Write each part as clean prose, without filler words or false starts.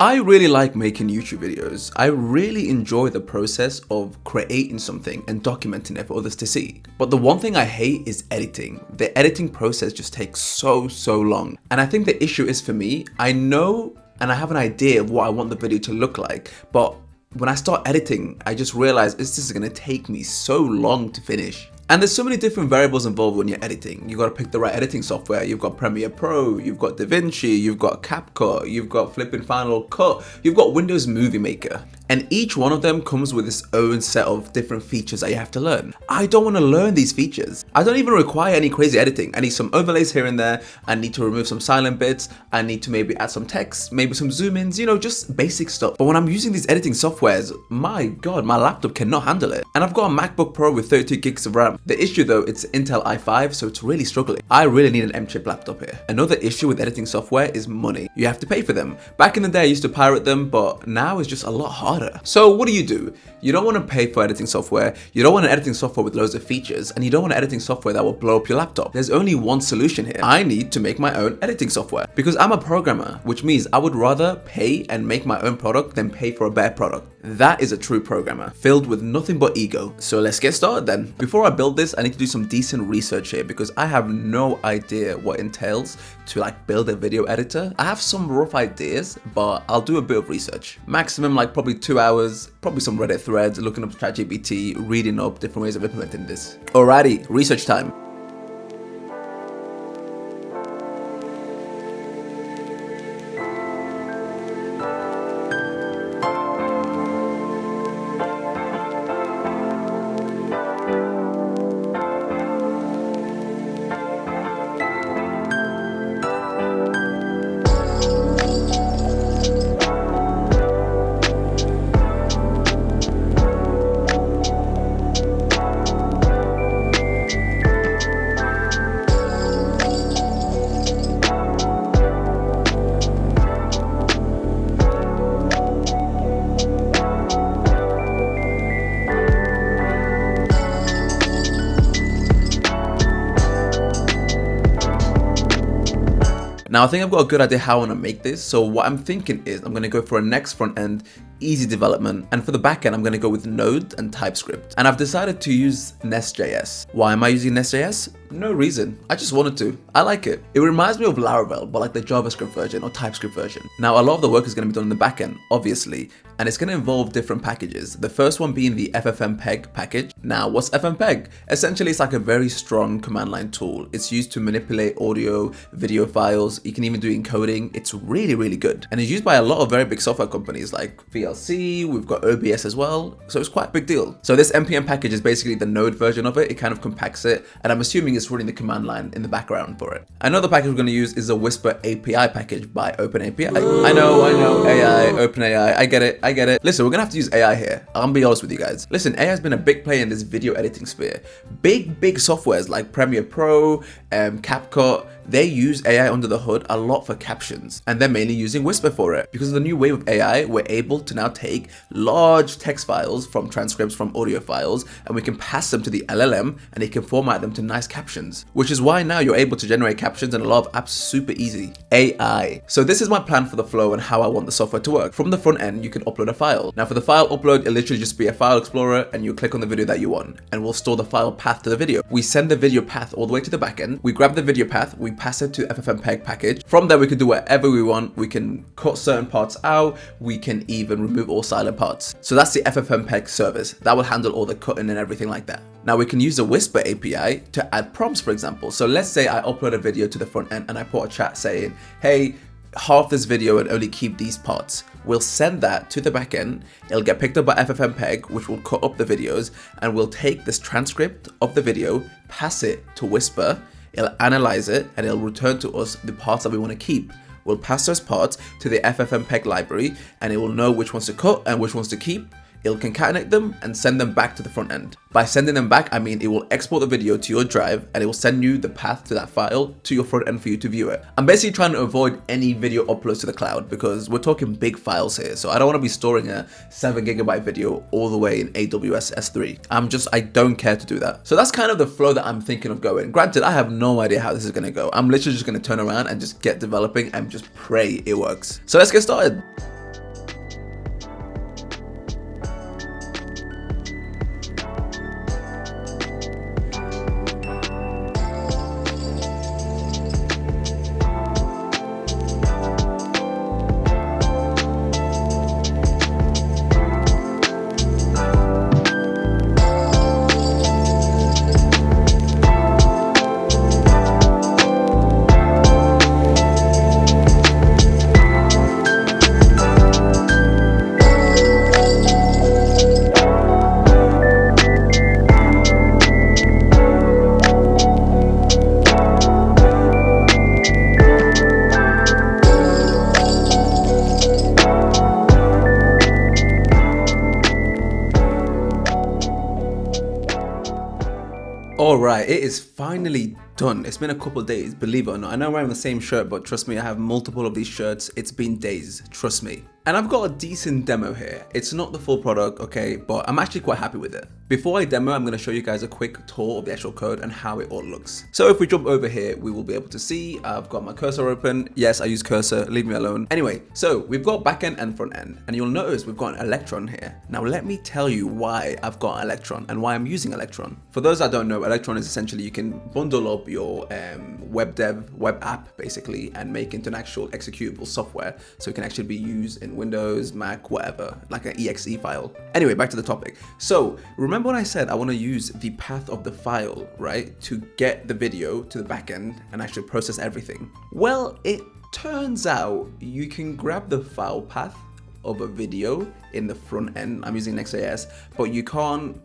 I really like making YouTube videos. I really enjoy the process of creating something and documenting it for others to see. But the one thing I hate is editing. The editing process just takes so long. And I think the issue is, for me, I know and I have an idea of what I want the video to look like, but when I start editing, I just realize this is gonna take me so long to finish. And there's so many different variables involved when you're editing. You gotta pick the right editing software. You've got Premiere Pro, you've got DaVinci, you've got CapCut, you've got flipping Final Cut, you've got Windows Movie Maker. And each one of them comes with its own set of different features that you have to learn. I don't wanna learn these features. I don't even require any crazy editing. I need some overlays here and there. I need to remove some silent bits. I need to maybe add some text, maybe some zoom ins, just basic stuff. But when I'm using these editing softwares, my God, my laptop cannot handle it. And I've got a MacBook Pro with 32 gigs of RAM. The issue though, it's Intel i5, so it's really struggling. I really need an M-chip laptop here. Another issue with editing software is money. You have to pay for them. Back in the day, I used to pirate them, but now it's just a lot harder. So what do? You don't want to pay for editing software. You don't want an editing software with loads of features, and you don't want an editing software that will blow up your laptop. There's only one solution here. I need to make my own editing software because I'm a programmer, which means I would rather pay and make my own product than pay for a better product. That is a true programmer, filled with nothing but ego. So let's get started then. Before I build this, I need to do some decent research here because I have no idea what entails to build a video editor. I have some rough ideas, but I'll do a bit of research. Maximum probably 2 hours, probably some Reddit threads, looking up ChatGPT, reading up different ways of implementing this. Alrighty, research time. Now I think I've got a good idea how I want to make this. So what I'm thinking is I'm going to go for a Next front end, easy development, and for the backend I'm going to go with Node and TypeScript. And I've decided to use Nest.js. Why am I using Nest.js? No reason. I just wanted to. I like it. It reminds me of Laravel, but the JavaScript version or TypeScript version. Now a lot of the work is going to be done in the backend, obviously, and it's going to involve different packages. The first one being the FFmpeg package. Now what's FFmpeg? Essentially it's a very strong command line tool. It's used to manipulate audio, video files. You can even do encoding. It's really good. And it's used by a lot of very big software companies like VLC, we've got OBS as well. So it's quite a big deal. So this NPM package is basically the Node version of it. It kind of compacts it. And I'm assuming it's running the command line in the background for it. Another package we're going to use is the Whisper API package by OpenAPI. I know, AI, OpenAI, I get it. Listen, we're going to have to use AI here. I'm going to be honest with you guys. Listen, AI has been a big player in this video editing sphere. Big softwares like Premiere Pro, CapCut, they use AI under the hood a lot for captions, and they're mainly using Whisper for it. Because of the new wave of AI, we're able to now take large text files from transcripts from audio files, and we can pass them to the LLM, and it can format them to nice captions, which is why now you're able to generate captions in a lot of apps super easy. AI. So this is my plan for the flow and how I want the software to work. From the front end, you can upload a file. Now for the file upload, it'll literally just be a file explorer, and you click on the video that you want, and we'll store the file path to the video. We send the video path all the way to the backend. We grab the video path, we pass it to FFmpeg package. From there, we can do whatever we want. We can cut certain parts out. We can even remove all silent parts. So that's the FFmpeg service. That will handle all the cutting and everything like that. Now we can use the Whisper API to add prompts, for example. So let's say I upload a video to the front end and I put a chat saying, hey, half this video and only keep these parts. We'll send that to the backend. It'll get picked up by FFmpeg, which will cut up the videos, and we'll take this transcript of the video, pass it to Whisper. It'll analyze it and it'll return to us the parts that we want to keep. We'll pass those parts to the FFmpeg library and it will know which ones to cut and which ones to keep. It'll concatenate them and send them back to the front end. By sending them back, I mean it will export the video to your drive and it will send you the path to that file to your front end for you to view it. I'm basically trying to avoid any video uploads to the cloud because we're talking big files here. So I don't want to be storing a 7GB video all the way in AWS S3. I don't care to do that. So that's kind of the flow that I'm thinking of going. Granted, I have no idea how this is going to go. I'm literally just going to turn around and just get developing and just pray it works. So let's get started. Alright, it is finally done. It's been a couple of days, believe it or not. I know I'm wearing the same shirt, but trust me, I have multiple of these shirts. It's been days, trust me. And I've got a decent demo here. It's not the full product, okay, but I'm actually quite happy with it. Before I demo, I'm going to show you guys a quick tour of the actual code and how it all looks. So if we jump over here, we will be able to see I've got my cursor open. Yes, I use cursor, leave me alone. Anyway, so we've got backend and front end, and you'll notice we've got an Electron here. Now let me tell you why I've got Electron and why I'm using Electron. For those that don't know, Electron is essentially you can bundle up your web dev, web app basically, and make into an actual executable software. So it can actually be used in Windows, Mac, whatever, like an exe file. Anyway, back to the topic. So remember when I said I want to use the path of the file, right, to get the video to the backend and actually process everything? Well, it turns out you can grab the file path of a video in the front end. I'm using Next.js, but you can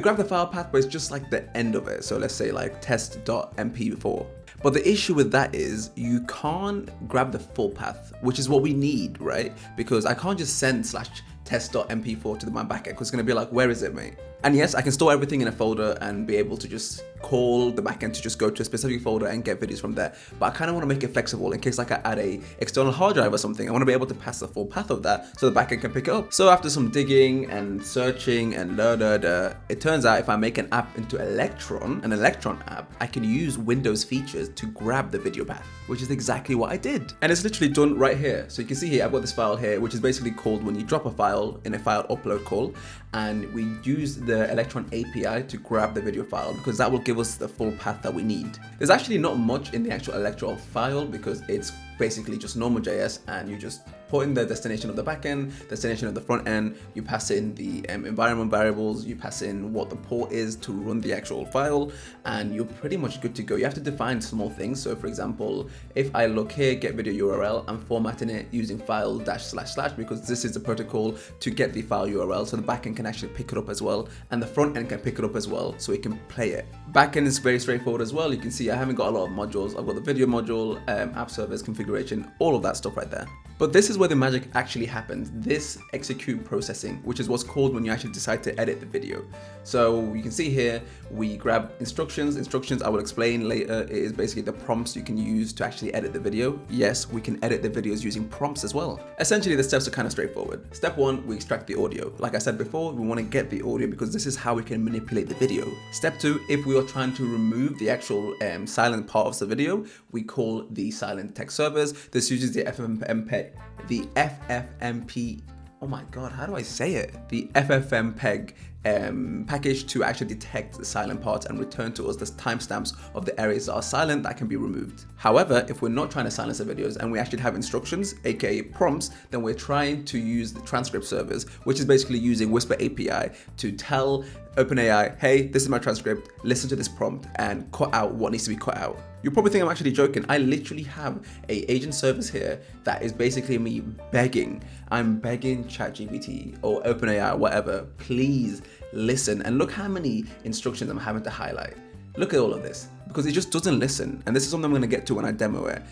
grab the file path, but it's just like the end of it. So let's say like test.mp4. But the issue with that is you can't grab the full path, which is what we need, right? Because I can't just send /test.mp4 to my backend, because it's gonna be like, where is it, mate? And yes, I can store everything in a folder and be able to just call the backend to just go to a specific folder and get videos from there. But I kind of want to make it flexible in case like I add a external hard drive or something. I want to be able to pass the full path of that so the backend can pick it up. So after some digging and searching and it turns out if I make an app into Electron, an Electron app, I can use Windows features to grab the video path, which is exactly what I did. And it's literally done right here. So you can see here, I've got this file here, which is basically called when you drop a file in a file upload call, and we use the Electron API to grab the video file, because that will give us the full path that we need. There's actually not much in the actual Electron file because it's basically just normal JS, and you just put in the destination of the backend, destination of the front end, you pass in the environment variables, you pass in what the port is to run the actual file, and you're pretty much good to go. You have to define small things. So for example, if I look here, get video URL, I'm formatting it using file // because this is the protocol to get the file URL, so the backend can actually pick it up as well, and the front end can pick it up as well, so it can play it. Backend is very straightforward as well. You can see I haven't got a lot of modules. I've got the video module, app servers, configuration, all of that stuff right there. But this is where the magic actually happens, this execute processing, which is what's called when you actually decide to edit the video. So you can see here, we grab instructions. Instructions I will explain later. It is basically the prompts you can use to actually edit the video. Yes, we can edit the videos using prompts as well. Essentially, the steps are kind of straightforward. Step one, we extract the audio. Like I said before, we want to get the audio because this is how we can manipulate the video. Step two, if we are trying to remove the actual silent part of the video, we call the silent text servers. This uses the FFmpeg, oh my god, how do I say it? The FFmpeg package to actually detect the silent parts and return to us the timestamps of the areas that are silent that can be removed. However, if we're not trying to silence the videos and we actually have instructions, aka prompts, then we're trying to use the transcript servers, which is basically using Whisper API to tell OpenAI, hey, this is my transcript, listen to this prompt and cut out what needs to be cut out. You'll probably think I'm actually joking. I literally have a agent service here that is basically me begging. I'm begging ChatGPT or OpenAI, whatever, please listen. And look how many instructions I'm having to highlight. Look at all of this, because it just doesn't listen. And this is something I'm gonna get to when I demo it.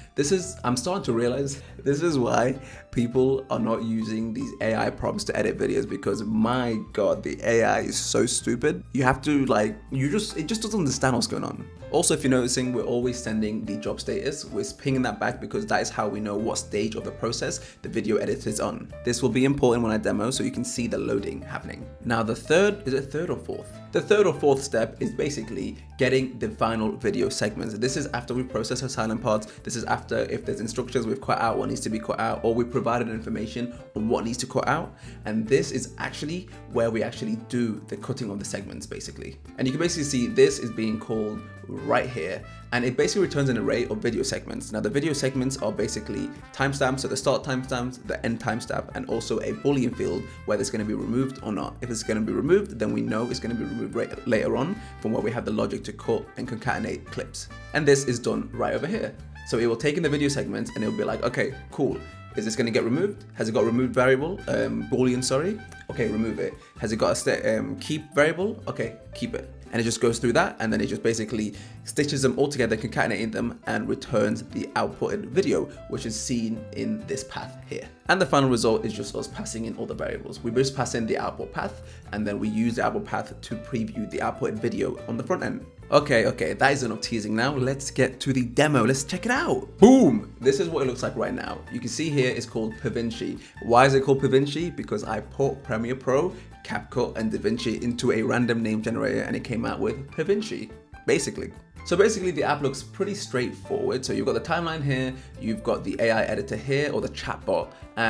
I'm starting to realize this is why people are not using these AI prompts to edit videos, because my God, the AI is so stupid. You have to it just doesn't understand what's going on. Also, if you're noticing, we're always sending the job status. We're pinging that back because that is how we know what stage of the process the video edit is on. This will be important when I demo so you can see the loading happening. Now the third, is it third or fourth? The third or fourth step is basically getting the final video segments. This is after we process our silent parts. This is after if there's instructions we've cut out what needs to be cut out, or we provided information on what needs to cut out. And this is actually where we actually do the cutting of the segments basically. And you can basically see this is being called right here, and it basically returns an array of video segments. Now the video segments are basically timestamps, so the start timestamps, the end timestamp, and also a Boolean field whether it's going to be removed or not. If it's going to be removed, then we know it's going to be removed later on from where we have the logic to cut and concatenate clips. And this is done right over here. So it will take in the video segments and it will be like, okay, cool. Is this going to get removed? Has it got a removed variable? Boolean, sorry. Okay, remove it. Has it got a keep variable? Okay, keep it. And it just goes through that, and then it just basically stitches them all together, concatenating them, and returns the outputted video, which is seen in this path here. And the final result is just us passing in all the variables. We just pass in the output path, and then we use the output path to preview the outputted video on the front end. Okay, that is enough teasing now. Let's get to the demo. Let's check it out. Boom! This is what it looks like right now. You can see here it's called PaVinci. Why is it called PaVinci? Because I put Premiere Pro, CapCut, and DaVinci into a random name generator and it came out with PaVinci, basically. So basically the app looks pretty straightforward. So you've got the timeline here, you've got the AI editor here, or the chatbot,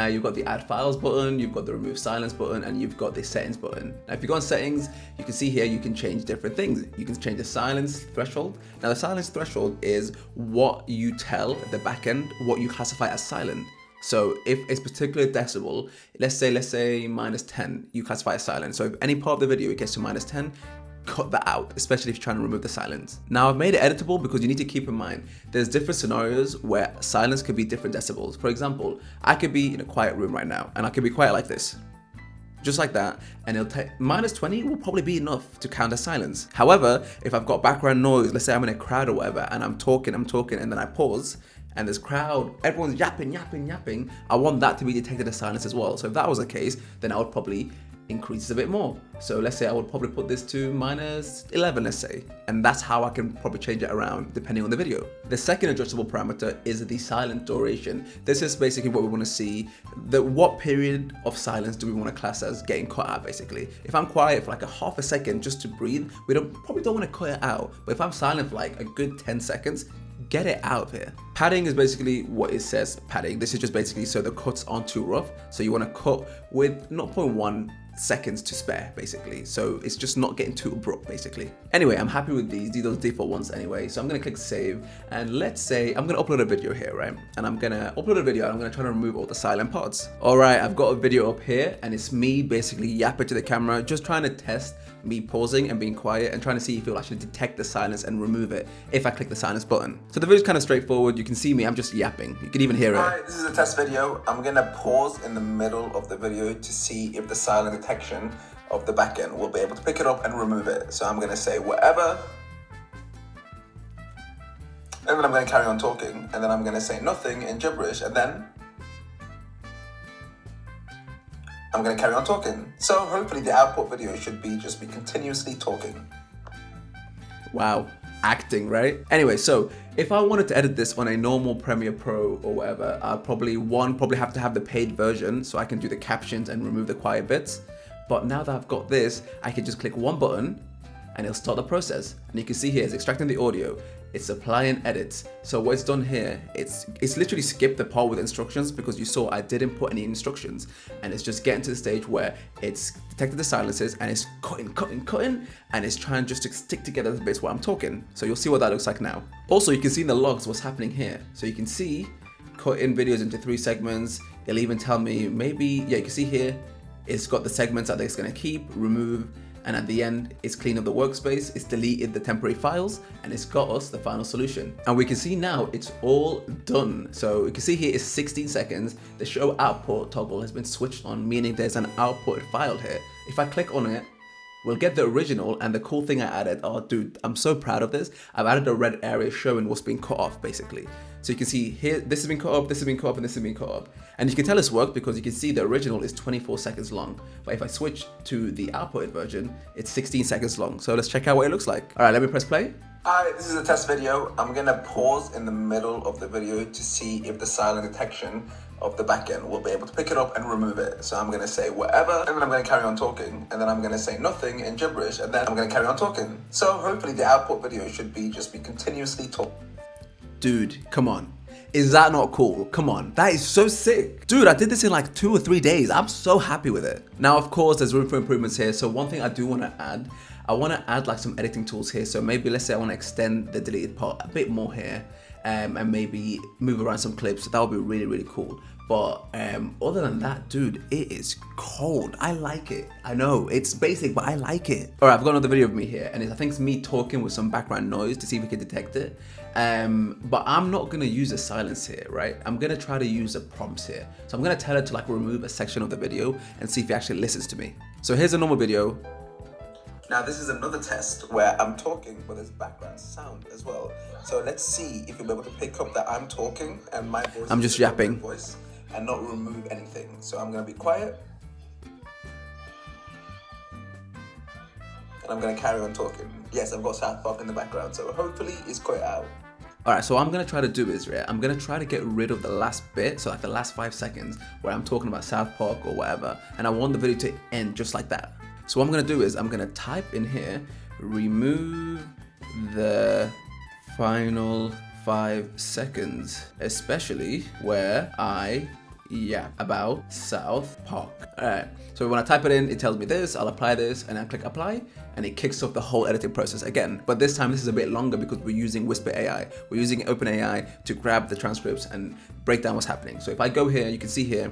you've got the add files button, you've got the remove silence button, and you've got the settings button. Now if you go on settings, you can see here you can change different things. You can change the silence threshold. Now the silence threshold is what you tell the backend, what you classify as silent. So if it's particular decibel, let's say -10, you classify as silent. So if any part of the video it gets to -10, cut that out, especially if you're trying to remove the silence. Now I've made it editable because you need to keep in mind there's different scenarios where silence could be different decibels. For example, I could be in a quiet room right now and I could be quiet like this, just like that, and it'll take -20 will probably be enough to count as silence. However, if I've got background noise, let's say I'm in a crowd or whatever and I'm talking and then I pause and this crowd, everyone's yapping, I want that to be detected as silence as well. So if that was the case, then I would probably increase a bit more. So let's say I would probably put this to -11, let's say, and that's how I can probably change it around depending on the video. The second adjustable parameter is the silent duration. This is basically what we want to see, what period of silence do we want to class as getting cut out basically. If I'm quiet for like a half a second just to breathe, we probably don't want to cut it out. But if I'm silent for like a good 10 seconds, get it out of here. Padding is basically what it says padding. This is just basically so the cuts aren't too rough. So you want to cut with 0.1 seconds to spare basically, so it's just not getting too abrupt basically. Anyway, I'm happy with these are those default ones anyway, so I'm gonna click save, and let's say I'm gonna upload a video here, right? And I'm gonna upload a video and I'm gonna try to remove all the silent parts. All right, I've got a video up here and it's me basically yapping to the camera, just trying to test me pausing and being quiet and trying to see if it'll actually detect the silence and remove it if I click the silence button. So the video's kind of straightforward. You can see me, I'm just yapping. You can even hear it. Alright, this is a test video. I'm gonna pause in the middle of the video to see if the silent detection of the backend will be able to pick it up and remove it. So I'm gonna say whatever, and then I'm gonna carry on talking, and then I'm gonna say nothing in gibberish, and then I'm gonna carry on talking. So hopefully the output video should just be continuously talking. Wow, acting, right? Anyway, so if I wanted to edit this on a normal Premiere Pro or whatever, I'd probably have to have the paid version so I can do the captions and remove the quiet bits. But now that I've got this, I can just click one button and it'll start the process. And you can see here, it's extracting the audio, it's apply and edit. So what it's done here, it's literally skipped the part with instructions because you saw I didn't put any instructions, and it's just getting to the stage where it's detected the silences and it's cutting, and it's trying just to stick together the bits while I'm talking. So you'll see what that looks like now. Also, you can see in the logs what's happening here. So you can see cutting videos into 3 segments. It'll even tell me maybe, yeah, you can see here, it's got the segments that it's gonna keep, remove, and at the end, it's cleaned up the workspace, it's deleted the temporary files, and it's got us the final solution. And we can see now it's all done. So you can see here it's 16 seconds. The show output toggle has been switched on, meaning there's an output file here. If I click on it, we'll get the original, and the cool thing I added, oh dude, I'm so proud of this. I've added a red area showing what's being cut off basically. So you can see here, this has been cut off, this has been cut off, and this has been cut off. And you can tell it's worked because you can see the original is 24 seconds long. But if I switch to the outputted version, it's 16 seconds long. So let's check out what it looks like. All right, let me press play. Alright, this is a test video. I'm gonna pause in the middle of the video to see if the silent detection of the backend will be able to pick it up and remove it. So I'm gonna say whatever, and then I'm gonna carry on talking, and then I'm gonna say nothing in gibberish, and then I'm gonna carry on talking. So hopefully the output video should just be continuously talking. Dude, come on. Is that not cool? Come on, that is so sick. Dude, I did this in like 2 or 3 days. I'm so happy with it. Now, of course, there's room for improvements here. So one thing I do want to add, I want to add like some editing tools here. So maybe let's say I want to extend the deleted part a bit more here, and maybe move around some clips. That would be really, really cool. But other than that, dude, it is cold. I like it. I know it's basic, but I like it. All right, I've got another video of me here, and I think it's me talking with some background noise to see if we can detect it. But I'm not gonna use a silence here, right? I'm gonna try to use a prompts here. So I'm gonna tell it to like remove a section of the video and see if it actually listens to me. So here's a normal video. Now this is another test where I'm talking, but there's background sound as well. So let's see if you'll be able to pick up that I'm talking and my voice. I'm just yapping. Voice and not remove anything. So I'm gonna be quiet. and I'm gonna carry on talking. Yes, I've got South Park in the background, so hopefully it's cut out. Alright, so what I'm gonna try to do is, I'm gonna try to get rid of the last bit, so like the last 5 seconds where I'm talking about South Park or whatever, and I want the video to end just like that. So what I'm gonna do is I'm gonna type in here, remove the final 5 seconds, especially where I yap about South Park. Alright, so when I type it in, it tells me this, I'll apply this, and I click apply, and it kicks off the whole editing process again. But this time, this is a bit longer because we're using Whisper AI. We're using OpenAI to grab the transcripts and break down what's happening. So if I go here, you can see here,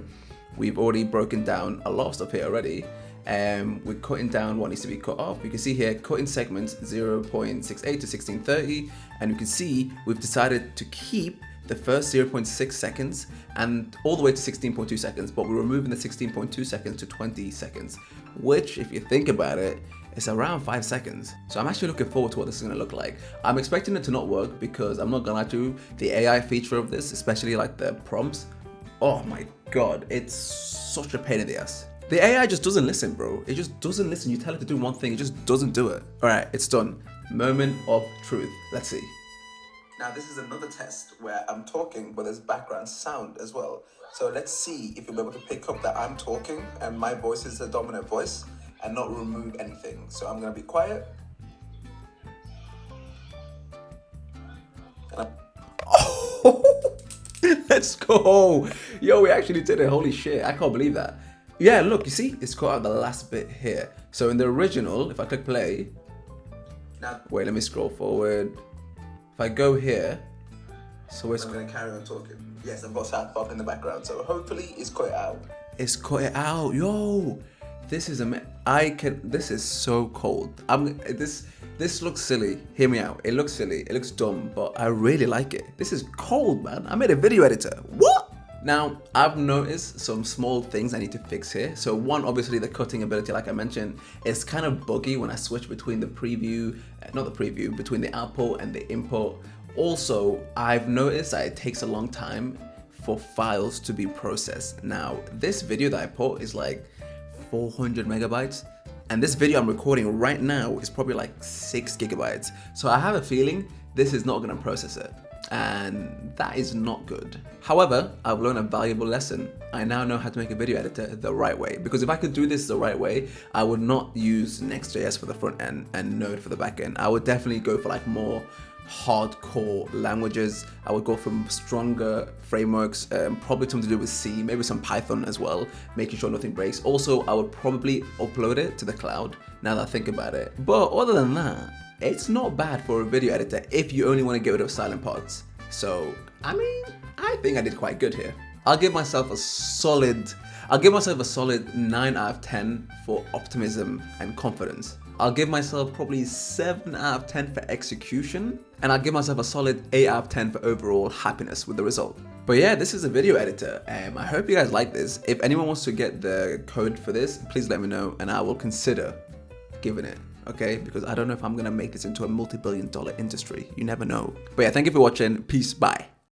we've already broken down a lot of stuff here already. We're cutting down what needs to be cut off. You can see here, cutting segments 0.68 to 1630, and you can see we've decided to keep the first 0.6 seconds and all the way to 16.2 seconds, but we're removing the 16.2 seconds to 20 seconds, which, if you think about it, is around 5 seconds. So I'm actually looking forward to what this is gonna look like. I'm expecting it to not work because I'm not gonna lie to you, the AI feature of this, especially like the prompts, oh my God, it's such a pain in the ass. The AI just doesn't listen, bro. It just doesn't listen. You tell it to do one thing, it just doesn't do it. All right, it's done. Moment of truth. Let's see. Now this is another test where I'm talking, but there's background sound as well. So let's see if you'll be able to pick up that I'm talking and my voice is the dominant voice and not remove anything. So I'm gonna be quiet. Let's go. Yo, we actually did it. Holy shit, I can't believe that. Yeah, look, you see, it's cut out the last bit here. So in the original, if I click play, now, wait, let me scroll forward. If I go here, so it's I'm gonna carry on talking. Yes, I've got South Park in the background, so hopefully it's cut out. It's cut it out. Yo, this is this is so cold. This looks silly. Hear me out. It looks silly. It looks dumb, but I really like it. This is cold, man. I made a video editor. What? Now, I've noticed some small things I need to fix here. So one, obviously the cutting ability, like I mentioned, is kind of buggy when I switch between the preview, between the output and the input. Also, I've noticed that it takes a long time for files to be processed. Now, this video that I put is like 400 megabytes. And this video I'm recording right now is probably like 6 gigabytes. So I have a feeling this is not gonna process it. And that is not good. However, I've learned a valuable lesson. I now know how to make a video editor the right way. Because if I could do this the right way, I would not use Next.js for the front end and Node for the back end. I would definitely go for like more hardcore languages. I would go for stronger frameworks, probably something to do with C, maybe some Python as well, making sure nothing breaks. Also, I would probably upload it to the cloud, now that I think about it. But other than that, it's not bad for a video editor if you only want to get rid of silent parts. So, I mean, I think I did quite good here. I'll give myself a solid 9 out of 10 for optimism and confidence. I'll give myself probably 7 out of 10 for execution, and I'll give myself a solid 8 out of 10 for overall happiness with the result. But yeah, this is a video editor. I hope you guys like this. If anyone wants to get the code for this, please let me know and I will consider giving it. Okay, because I don't know if I'm gonna make this into a multi-billion-dollar industry. You never know. But yeah, thank you for watching. Peace. Bye.